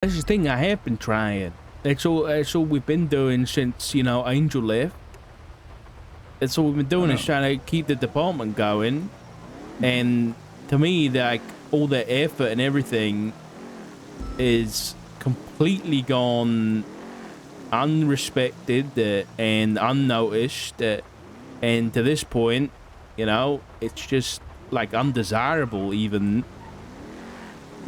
That's the thing. I have been trying. That's all we've been doing since, you know, Angel left. That's all we've been doing is trying to keep the department going. And to me, like, all the effort and everything is completely gone unrespected and unnoticed. And to this point, you know, it's just like undesirable even.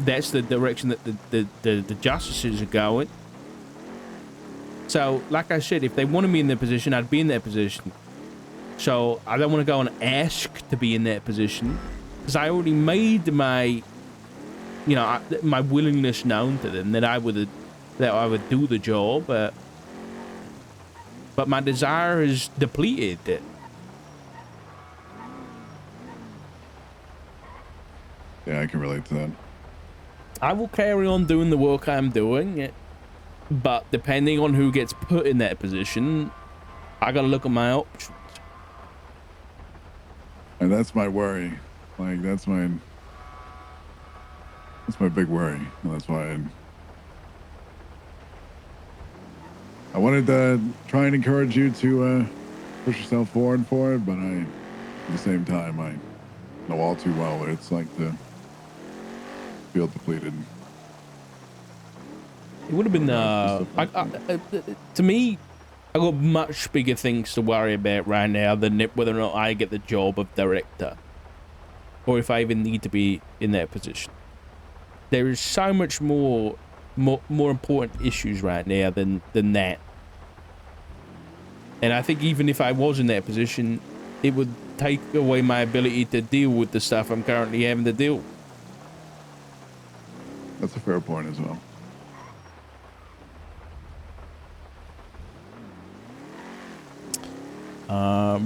That's the direction that the justices are going. So, like I said, if they wanted me in their position, I'd be in their position. So, I don't want to go and ask to be in that position, because I already made my, you know, my willingness known to them that I would do the job, but my desire is depleted. Yeah, I can relate to that. I will carry on doing the work I'm doing, but depending on who gets put in that position, I gotta look at my options. And that's my worry. Like, that's my big worry. And that's why I wanted to try and encourage you to push yourself forward for it, but at the same time, I know all too well what it's like to feel depleted. It would have been, to me, I got much bigger things to worry about right now than whether or not I get the job of director, or if I even need to be in that position. There is so much more important issues right now than that. And I think even if I was in that position, it would take away my ability to deal with the stuff I'm currently having to deal with. That's a fair point as well.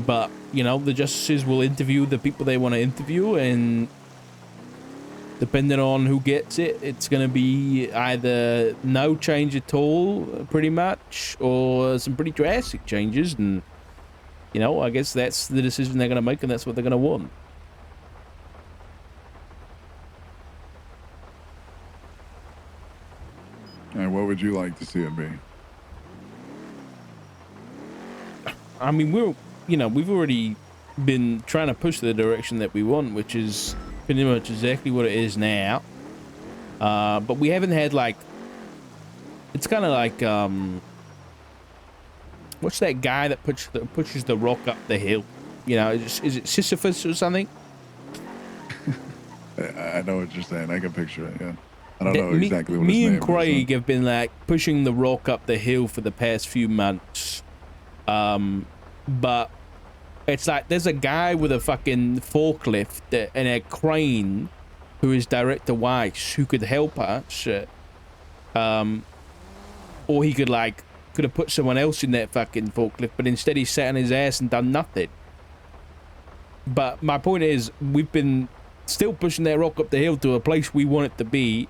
But, you know, the justices will interview the people they want to interview, and depending on who gets it, it's going to be either no change at all, pretty much, or some pretty drastic changes. And, you know, I guess that's the decision they're going to make, and that's what they're going to want. And what would you like to see it be? I mean, we've already been trying to push the direction that we want, which is pretty much exactly what it is now. But we haven't had, like, it's kind of like, what's that guy that pushes the rock up the hill? You know, is it Sisyphus or something? I know what you're saying. I can picture it, yeah. I don't know exactly what his name is. Me and Craig have been, like, pushing the rock up the hill for the past few months. But it's like there's a guy with a fucking forklift and a crane who is Director Weiss, who could help us. Or he could have put someone else in that fucking forklift, but instead he sat on his ass and done nothing. But my point is, we've been still pushing that rock up the hill to a place we want it to be,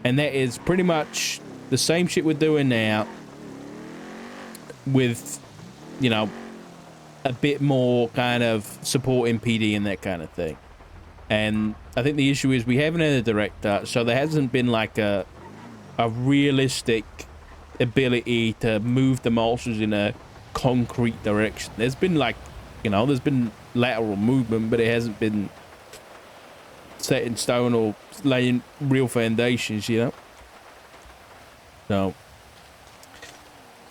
and that is pretty much the same shit we're doing now with, you know, a bit more kind of supporting PD and that kind of thing. And I think the issue is we haven't had a director, so there hasn't been like a realistic ability to move the monsters in a concrete direction. There's been, like, you know, there's been lateral movement, but it hasn't been set in stone or laying real foundations, you know? So,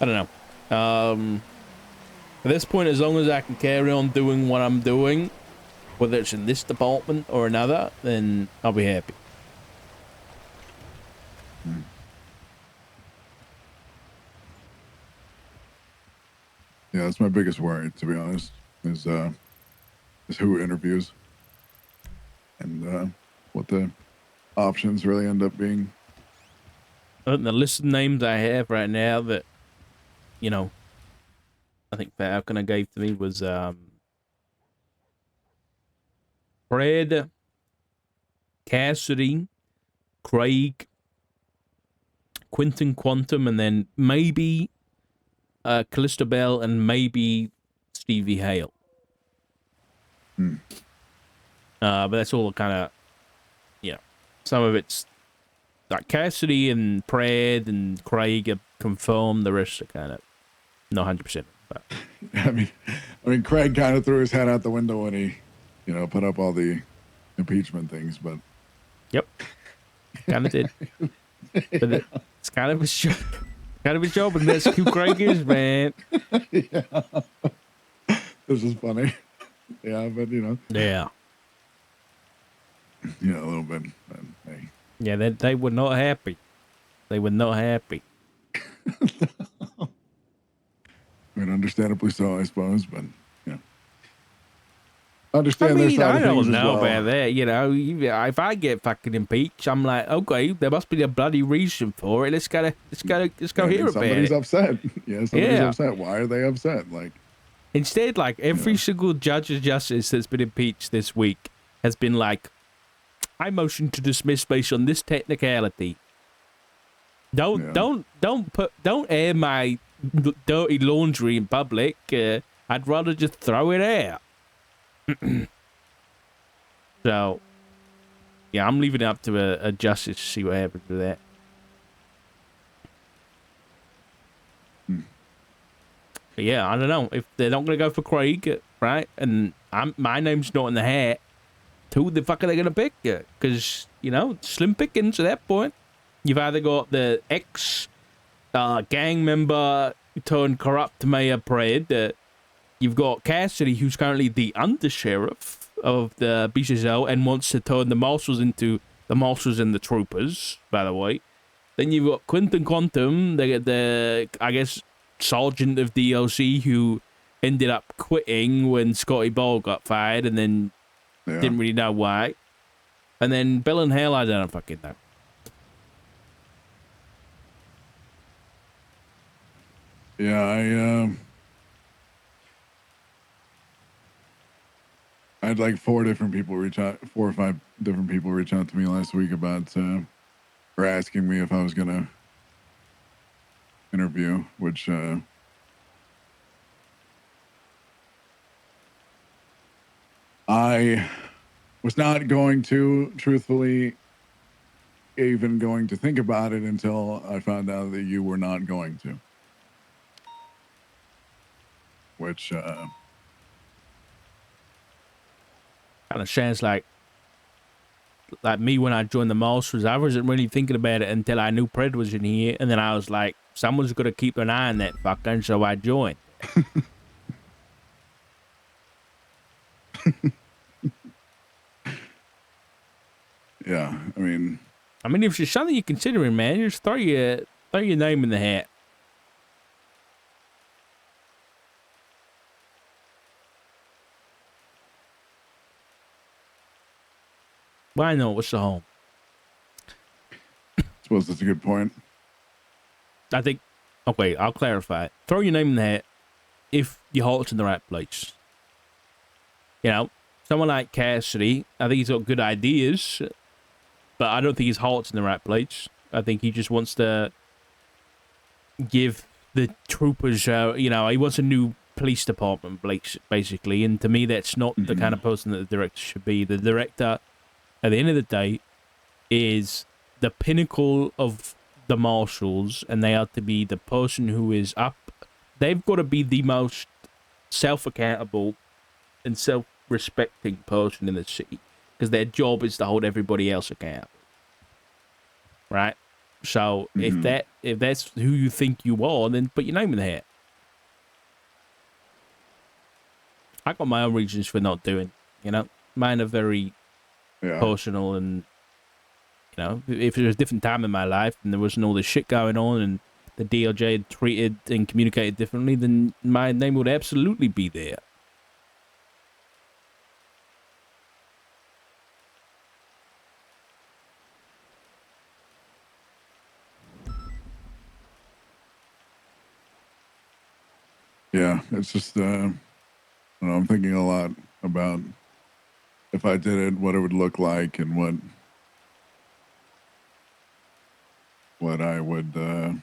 I don't know. At this point, as long as I can carry on doing what I'm doing, whether it's in this department or another, then I'll be happy. Yeah, that's my biggest worry, to be honest, is who interviews and what the options really end up being. I think the list of names I have right now that, you know, I think Falconer gave to me was Fred, Cassidy, Craig, Quentin Quantum, and then maybe Callisto Bell, and maybe Stevie Hale. But that's all kind of, you know, some of it's like Cassidy and Pred and Craig have confirmed. The rest are kind of not 100%. But I mean, Craig kind of threw his head out the window when he, put up all the impeachment things. But yep, kind of did. But it's kind of his job. Kind of his job, and that's who Craig is, man. Yeah. This is funny. Yeah, but Yeah. Yeah, a little bit. But, hey. Yeah, they were not happy. They were not happy. I mean, understandably so, I suppose, but understand their side of things as well. I don't know about that. If I get fucking impeached, I'm like, okay, there must be a bloody reason for it. Let's go hear about it. Somebody's upset. Yeah, somebody's upset. Why are they upset? Like, instead, like every single judge or justice that's been impeached this week has been like, I motion to dismiss based on this technicality. Don't air my dirty laundry in public. I'd rather just throw it out. So, yeah, I'm leaving it up to a justice to see what happens with that. But yeah, I don't know if they're not gonna go for Craig, right? And my name's not in the hat. Who the fuck are they gonna pick? Because slim pickings at that point. You've either got the ex gang member turned corrupt mayor Pred. You've got Cassidy, who's currently the undersheriff of the BCSL and wants to turn the marshals into the marshals and the troopers, by the way. Then you've got Quentin Quantum, the I guess, sergeant of DLC, who ended up quitting when Scotty Ball got fired and then didn't really know why. And then Bill and Hale, I don't fucking know. Yeah, I had like 4 or 5 different people reach out to me last week about or asking me if I was gonna interview, which I was not going to, truthfully, even going to think about it until I found out that you were not going to. Which kind of sounds like me when I joined the Marshals. I wasn't really thinking about it until I knew Pred was in here, and then I was like, someone's got to keep an eye on that fucker, so I joined. Yeah, I mean, if it's something you're considering, man, just throw your name in the hat. Why not? What's the harm? I suppose that's a good point. I think, okay, I'll clarify it. Throw your name in the hat if your heart's in the right place. Someone like Cassidy, I think he's got good ideas, but I don't think his heart's in the right place. I think he just wants to give the troopers, he wants a new police department, basically. And to me, that's not the kind of person that the director should be. The director, at the end of the day, is the pinnacle of the marshals, and they are to be the person who is up. They've got to be the most self-accountable and self-respecting person in the city, because their job is to hold everybody else accountable. Right? So if that's who you think you are, then put your name in the hat. I got my own reasons for not doing, mine are very personal, and if there was a different time in my life and there wasn't all this shit going on and the DOJ had treated and communicated differently, then my name would absolutely be there. Yeah, it's just I'm thinking a lot about if I did it, what it would look like, and what I would kind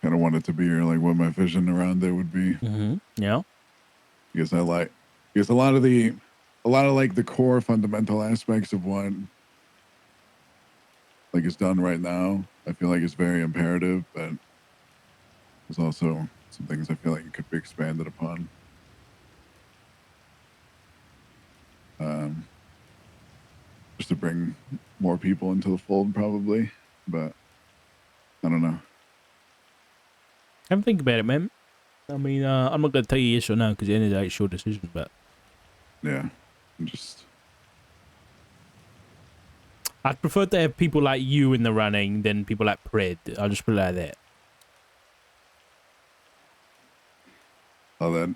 of want it to be, or like what my vision around it would be. Yeah. Because a lot of like the core fundamental aspects of what like is done right now, I feel like it's very imperative, but there's also some things I feel like it could be expanded upon. Just to bring more people into the fold, probably, but I don't know. Have a think about it, man. I mean, I'm not going to tell you yes or no because at the end of the day, it's your decision, but... Yeah, I'm just... I'd prefer to have people like you in the running than people like Pred. I'll just put it like that. Oh, then...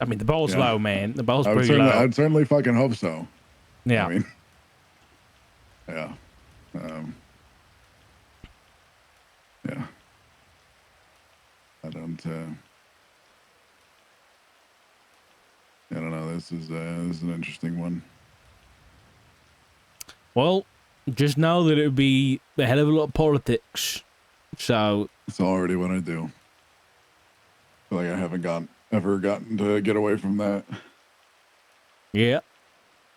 I mean, the ball's low, man. The ball's pretty low. I'd certainly fucking hope so. Yeah. I mean, yeah. Yeah. I don't know. This is an interesting one. Well, just know that it would be a hell of a lot of politics. So it's already what I do. I feel like I haven't ever gotten to get away from that. Yeah.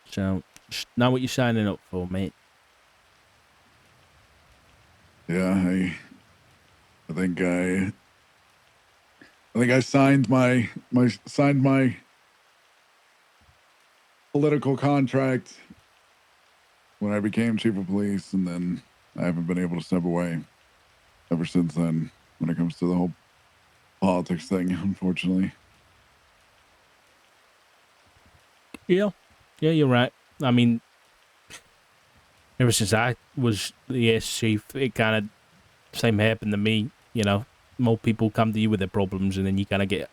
So just know what you're signing up for, mate. Yeah, I think I signed my political contract when I became chief of police, and then I haven't been able to step away ever since then when it comes to the whole politics thing, unfortunately. Yeah, you're right. I mean, ever since I was the S chief, it kind of same happened to me. You know, more people come to you with their problems, and then you kind of get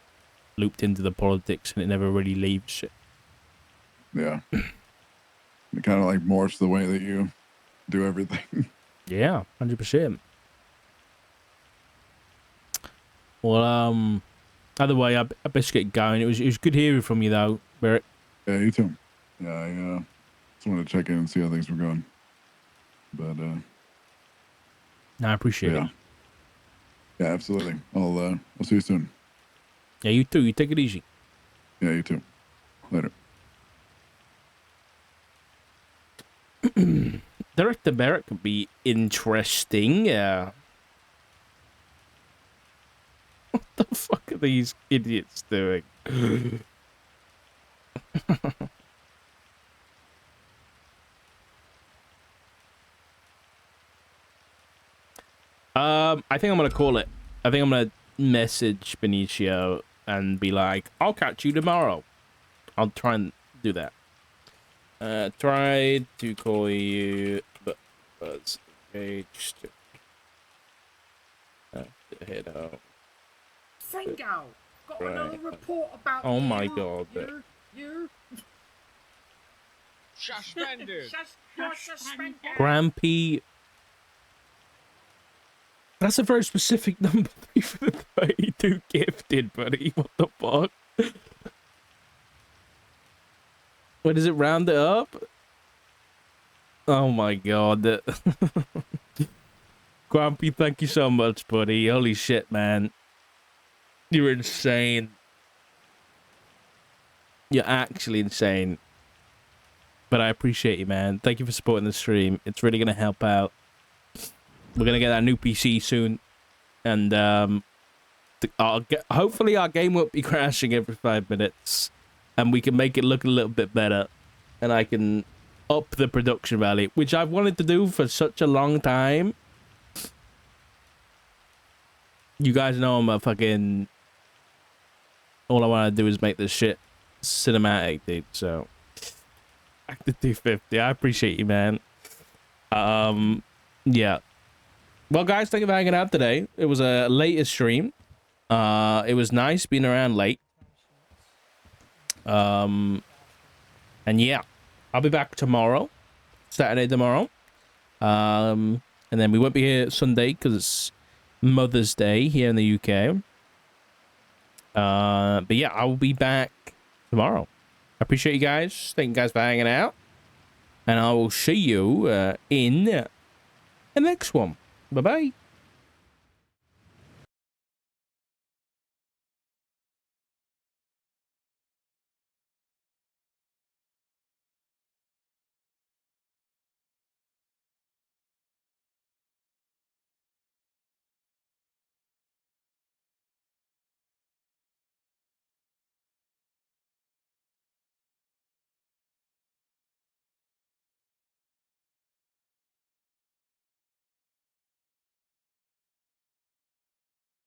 looped into the politics, and it never really leaves. Yeah, it kind of like morphs the way that you do everything. Yeah, 100%. Well, either way, I best get going. It was good hearing from you though, Barrett. Yeah, you too. Yeah, I just wanted to check in and see how things were going. But I appreciate it. Yeah, absolutely. I'll see you soon. Yeah, you too. You take it easy. Yeah, you too. Later. Director Barrett could be interesting. What the fuck are these idiots doing? I think I'm gonna call it. I think I'm gonna message Benicio and be like, "I'll catch you tomorrow." I'll try and do that. Try to call you, but was engaged. Head out. Fringo, got another report about Oh you. my god. You. Suspended. You're suspended. Grampy. That's a very specific number for the 32 gifted, buddy. What the fuck? Wait, does it round it up? Oh my god. Grumpy, thank you so much, buddy. Holy shit, man. You're insane. You're actually insane. But I appreciate you, man. Thank you for supporting the stream. It's really going to help out. We're going to get that new PC soon. And hopefully our game won't be crashing every 5 minutes. And we can make it look a little bit better. And I can up the production value, which I've wanted to do for such a long time. You guys know I'm a fucking... All I want to do is make this shit cinematic, dude. So, back to 250. I appreciate you, man. Yeah. Well, guys, thank you for hanging out today. It was a later stream. It was nice being around late. And yeah, I'll be back tomorrow, Saturday tomorrow. And then we won't be here Sunday because it's Mother's Day here in the UK. But yeah, I will be back tomorrow. I appreciate you guys. Thank you guys for hanging out. And I will see you in the next one. Bye-bye.